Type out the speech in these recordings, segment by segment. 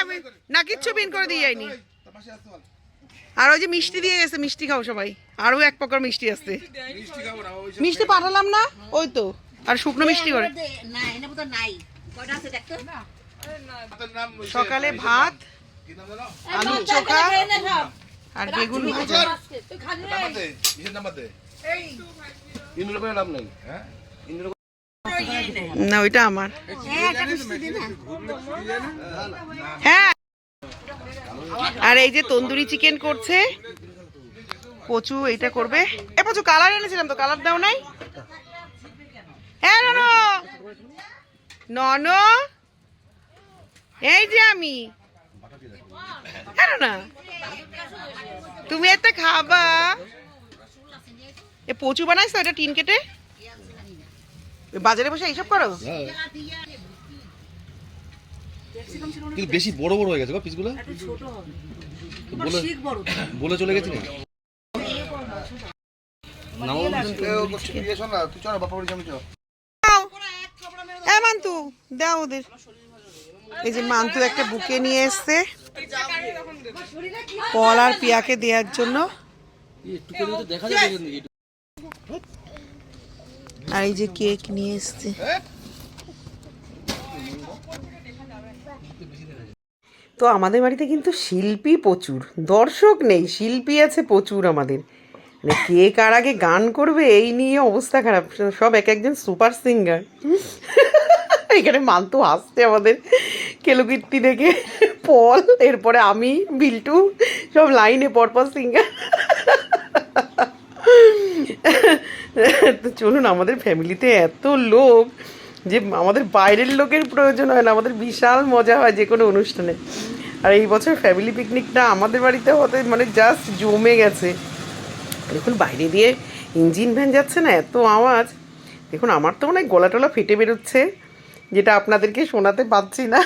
আমি না কিচ্ছু পিন করে দিয়ে যাইনি। আর ওই যে মিষ্টি দিয়ে গেছে, মিষ্টি খাও সবাই। আরো এক প্রকার মিষ্টি আসছে, মিষ্টি পাঠালাম না ওই তো। আর শুকনো মিষ্টি করে সকালে ভাত, আলু চোখা আর বেগুন ভাজা। না ওইটা আমার। হ্যাঁ, আর এই যে তন্দুরি চিকেন করছে পচু, এইটা করবে। এ পচু কালার এনেছিলাম তো, কালার দাও নাই? হ্যাঁ নন, এই যে আমি। হ্যাঁ না, তুমি একটা খাবা। এ পচু বানাইছো এটা টিন কেটে? বাজারে বসে এইসব করো? কিন্তু বেশি বড় বড় হয়ে গেছে গো পিসগুলো, বলে চলে গেছি না। মান্তু দাও ওদের। এই যে মান্তু একটা বুকে নিয়ে এসছে পল আর পিয়াকে দেওয়ার জন্য। আর এই যে কেক নিয়ে এসছে। তো আমাদের বাড়িতে কিন্তু শিল্পী প্রচুর, দর্শক নেই, শিল্পী আছে প্রচুর আমাদের। মানে কে কার আগে গান করবে এই নিয়ে অবস্থা খারাপ, সব এক একজন সুপার সিঙ্গার। এখানে মান্তু আসছে আমাদের কেলুকীর্তি দেখে, পল, এরপরে আমি, বিল্টু, সব লাইনে পরপর সিঙ্গার। তো চলুন, আমাদের ফ্যামিলিতে এত লোক যে আমাদের বাইরের লোকের প্রয়োজন হয় না, আমাদের বিশাল মজা হয় যে কোনো অনুষ্ঠানে। আর এই বছর ফ্যামিলি পিকনিকটা আমাদের বাড়িতে হতে মানে জাস্ট জমে গেছে। দেখুন বাইরে দিয়ে ইঞ্জিন ভ্যান যাচ্ছে না, এত আওয়াজ। দেখুন আমার তো মনে হয় গলা টলা ফেটে বেরোচ্ছে, যেটা আপনাদেরকে শোনাতে পাচ্ছি না।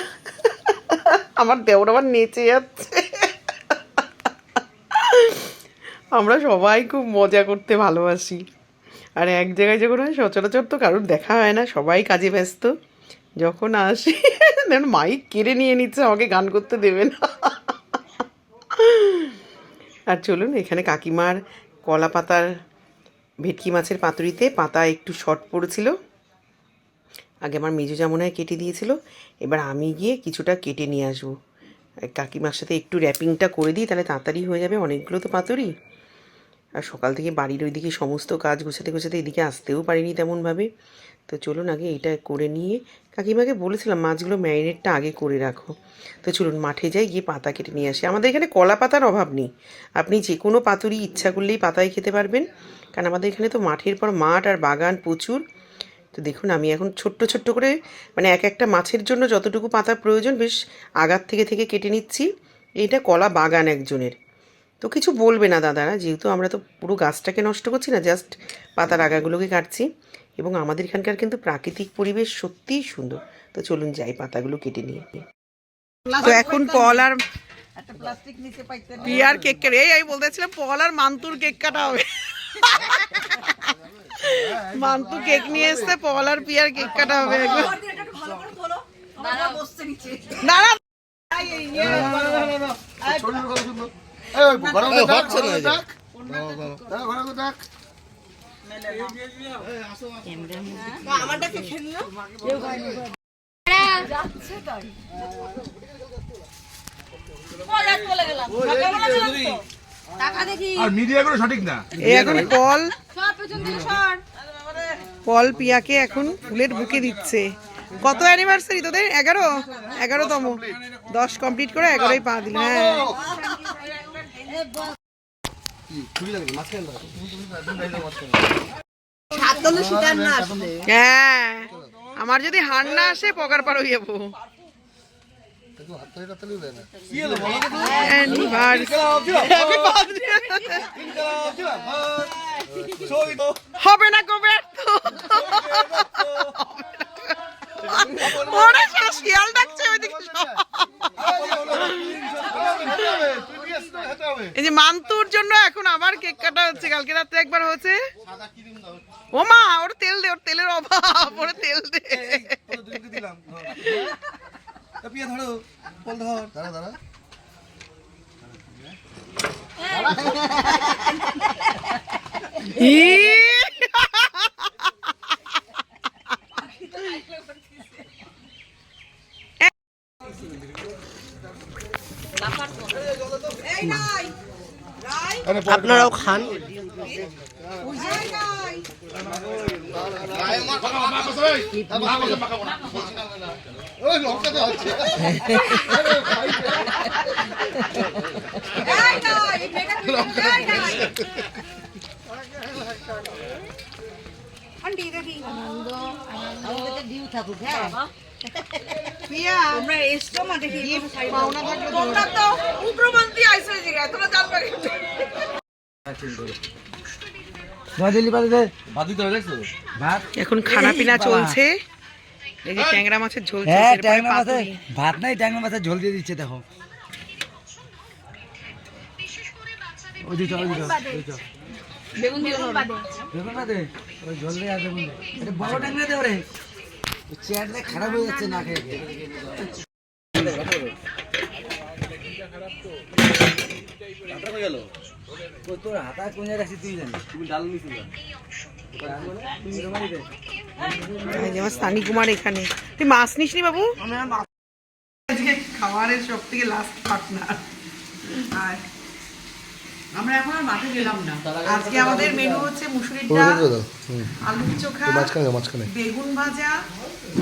আমার দেওর আবার নেচে যাচ্ছে। আমরা সবাই খুব মজা করতে ভালোবাসি। আর এক জায়গায় যখন হয় সচরাচর তো কারোর দেখা হয় না, সবাই কাজে ব্যস্ত। যখন আসি দেখুন মাইক কেড়ে নিয়ে নিচ্ছে, আমাকে গান করতে দেবে না। আর চলুন, এখানে কাকিমার কলা পাতার ভেটকি মাছের পাতুরিতে পাতা একটু শর্ট পড়েছিল। আগে আমার মেজো জামুনায় কেটে দিয়েছিল, এবার আমি গিয়ে কিছুটা কেটে নিয়ে আসবো। কাকিমার সাথে একটু র্যাপিংটা করে দিই, তাহলে তাড়াতাড়ি হয়ে যাবে, অনেকগুলো তো পাতুরি। আর সকাল থেকে বাড়ির ওইদিকে সমস্ত কাজ গোছাতে গোছাতে এদিকে আসতেও পারিনি তেমনভাবে। তো চলুন আগে এটা করে নিয়ে, কাকিমাকে বলেছিলাম মাছগুলো ম্যারিনেটটা আগে করে রাখো। তো চলুন মাঠে যাই, গিয়ে পাতা কেটে নিয়ে আসি। আমাদের এখানে কলা পাতার অভাব নেই, আপনি যে কোনো পাতুরি ইচ্ছা করলেই পাতায় খেতে পারবেন, কারণ আমাদের এখানে তো মাঠের পর মাঠ আর বাগান প্রচুর। তো দেখুন আমি এখন ছোট্ট ছোট্ট করে, মানে এক একটা মাছের জন্য যতটুকু পাতা প্রয়োজন বেশ আগার থেকে থেকে কেটে নিচ্ছি। এইটা কলা বাগান একজনের, তো কিছু বলবে না দাদারা, যেহেতু আমরা তো পুরো গাছটাকে নষ্ট করছি না, জাস্ট পাতার আগাগুলোকে কাটছি। এবং আমাদের এখানকার কিন্তু প্রাকৃতিক পরিবেশ সত্যিই সুন্দর। তো চলুন যাই পাতাগুলো কেটে নিয়ে। তো এখন পল আর পিয়ার কেক কাটা, এই আমি বলতেছিলাম পল আর মান্তুর কেক কাটা হবে। মান্তু কেক নিয়ে এসছে, পল আর পিয়ার কেক কাটা হবে। এখন পল পিয়াকে এখন ফুলের বুকে দিচ্ছে। কত অ্যানিভার্সারি তোদের? 11তম। 10 কমপ্লিট করে 11ই পা দিল। হ্যাঁ, আমার যদি হার না আসে পকার পার হয়ে যাবো। হবে না কবে শিয়াল ডাকছে ওইদিকে। এই যে মান্তুর জন্য এখন আবার কেক কাটা হচ্ছে, কালকে রাত্রে একবার হচ্ছে। ও মা, ওর তেল দে, ওর তেলের অভাব, ওর তেল দে। পিয়া ধরো বল ধর দাঁড়া দাঁড়া আপনারাও খান। এখন খানা পিনা চলছে। এই যে ট্যাংরা মাছের ঝোল চলছে, হ্যাঁ, এরপরে ট্যাংরা মাছের পাতুরি। ভাত নাই, ট্যাংরা মাছের ঝোল দিয়ে দিচ্ছে দেখো। ওই যে চল, বেগুন দিয়ে বেগুন না দে, ওই ঝোল দিয়ে আর বেগুন দে। এটা বড় ট্যাংরা দে ওরে, চেয়ারটা খারাপ হয়ে যাচ্ছে না খেয়ে খেয়ে। ও তোর হাতা কোন জায়গায় রাখছিস তুই জানিস। তুমি ডাল নিছিস না? তুমি রমাই দে। এই যে আমার স্থানীয় কুমার এখানে। তুই মাছ নিস নি বাবু? আজকে খাবারের সব থেকে লাস্ট পার্টনার। আর আমরা এখন আর মাঠে গেলাম না। আজকে আমাদের মেনু হচ্ছে মুসুরির ডাল, আলু চোখা, বেগুন ভাজা,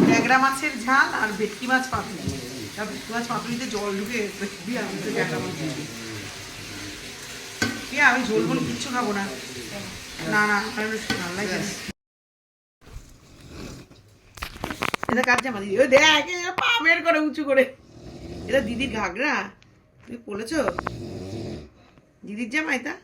ট্যাংরা মাছের ঝাল আর ভেটকি মাছ পাতুরি। আর ভেটকি মাছ পাতুরিতে জল ঢুকে গেছে। দিয়ে আমি তো ট্যাংরা মাছ দিয়ে দিই। আমি ঝোল বলে কিচ্ছু খাবো না। না না, আমার ভালো লাগে না। এটা কার জামা দিদি? ও দেখ, পা বের করে উঁচু করে। এটা দিদির ঘাগরা। তুমি বলেছ দিদির জামা এটা?